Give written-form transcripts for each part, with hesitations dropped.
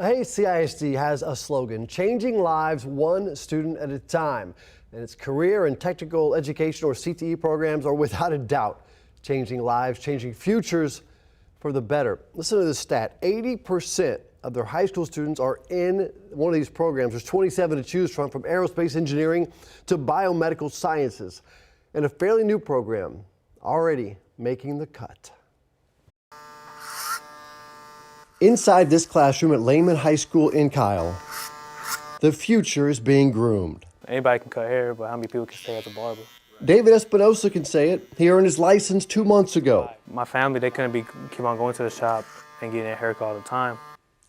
Hey, CISD has a slogan, changing lives one student at a time. And its career and technical education, or CTE programs, are without a doubt changing lives, changing futures for the better. Listen to this stat, 80% of their high school students are in one of these programs. There's 27 to choose from aerospace engineering to biomedical sciences. And a fairly new program already making the cut. Inside this classroom at Lehman High School in Kyle, the future is being groomed. Anybody can cut hair, but how many people can stay as a barber? David Espinosa can say it. He earned his license 2 months ago. My family, they couldn't keep on going to the shop and getting a haircut all the time.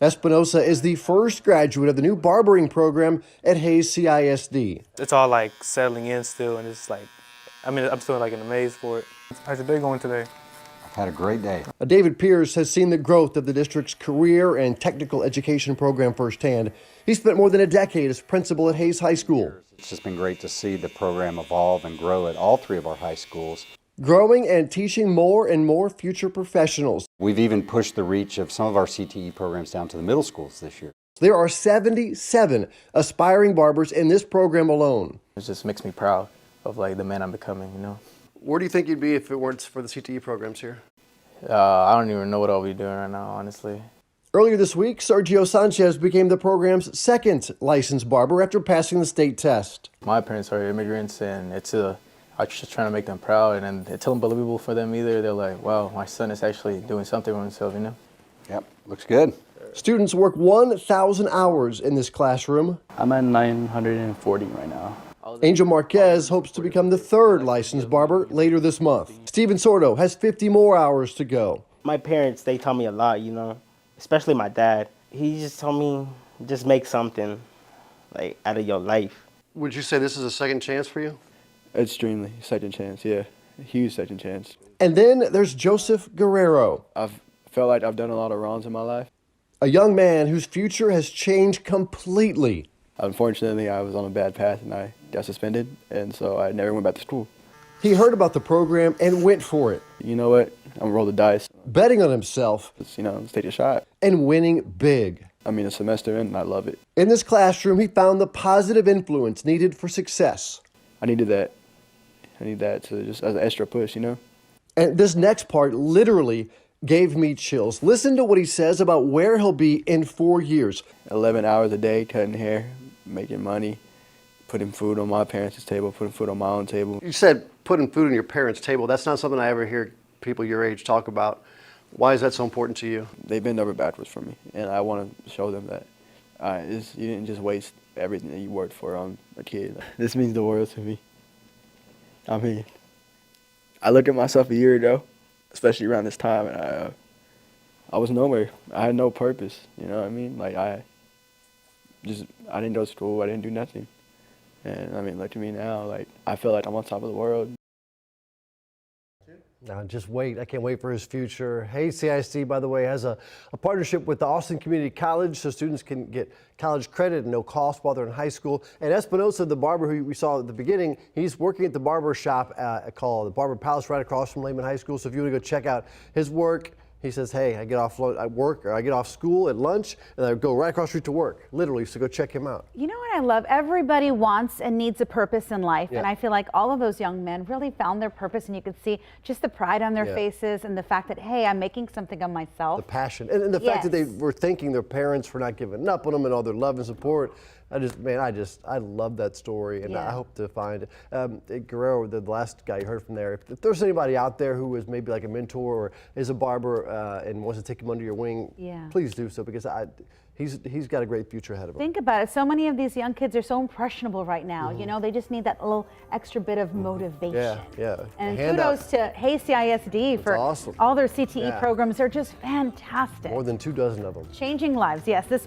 Espinosa is the first graduate of the new barbering program at Hayes CISD. It's all like settling in still, and it's like, I'm still like in a maze for it. How's your day going today? I've had a great day. David Pierce has seen the growth of the district's career and technical education program firsthand. He spent more than a decade as principal at Hayes High School. It's just been great to see the program evolve and grow at all three of our high schools. Growing and teaching more and more future professionals. We've even pushed the reach of some of our CTE programs down to the middle schools this year. There are 77 aspiring barbers in this program alone. It just makes me proud of like the man I'm becoming, you know. Where do you think you'd be if it weren't for the CTE programs here? I don't even know what I'll be doing right now, honestly. Earlier this week, Sergio Sanchez became the program's second licensed barber after passing the state test. My parents are immigrants, and I'm just trying to make them proud, and it's unbelievable for them either. They're like, wow, my son is actually doing something for himself, you know? Yep, looks good. Students work 1,000 hours in this classroom. I'm at 940 right now. Angel Marquez hopes to become the third licensed barber later this month. Steven Sordo has 50 more hours to go. My parents, they taught me a lot, you know, especially my dad. He just told me, just make something like out of your life. Would you say this is a second chance for you? Extremely. Second chance, yeah. A huge second chance. And then there's Joseph Guerrero. I've felt like I've done a lot of wrongs in my life. A young man whose future has changed completely. Unfortunately, I was on a bad path and I got suspended, and so I never went back to school. He heard about the program and went for it. You know what? I'm gonna roll the dice. Betting on himself. Just, let's take a shot. And winning big. I mean, a semester in, and I love it. In this classroom, he found the positive influence needed for success. I needed that. I need that to just as an extra push, you know? And this next part literally gave me chills. Listen to what he says about where he'll be in 4 years. 11 hours a day, cutting hair, making money, putting food on my parents' table, putting food on my own table. You said putting food on your parents' table. That's not something I ever hear people your age talk about. Why is that so important to you? They bend over backwards for me, and I want to show them that you didn't just waste everything that you worked for on a kid. This means the world to me. I mean, I look at myself a year ago, especially around this time, and I was nowhere. I had no purpose, you know what I mean? Like, I didn't go to school, I didn't do nothing. And I mean, look at me now, like, I feel like I'm on top of the world. Now, just wait. I can't wait for his future. Hayes CISD, by the way, has a partnership with the Austin Community College so students can get college credit at no cost while they're in high school. And Espinosa, the barber who we saw at the beginning, he's working at the barber shop called the Barber Palace right across from Lehman High School. So if you want to go check out his work, he says, hey, I get off work or I get off school at lunch and I go right across the street to work, literally, so go check him out. You know what I love? Everybody wants and needs a purpose in life. Yeah. And I feel like all of those young men really found their purpose, and you could see just the pride on their faces and the fact that, hey, I'm making something of myself. The passion and the fact that they were thanking their parents for not giving up on them and all their love and support. I love that story, and I hope to find Guerrero, the last guy you heard from there. If there's anybody out there who is maybe like a mentor or is a barber and wants to take him under your wing, please do so, because he's got a great future ahead of him. Think about it. So many of these young kids are so impressionable right now. You know, they just need that little extra bit of motivation. And kudos to Hayes CISD for all their CTE programs. They're just fantastic. More than 24 of them. Changing lives. Yes, this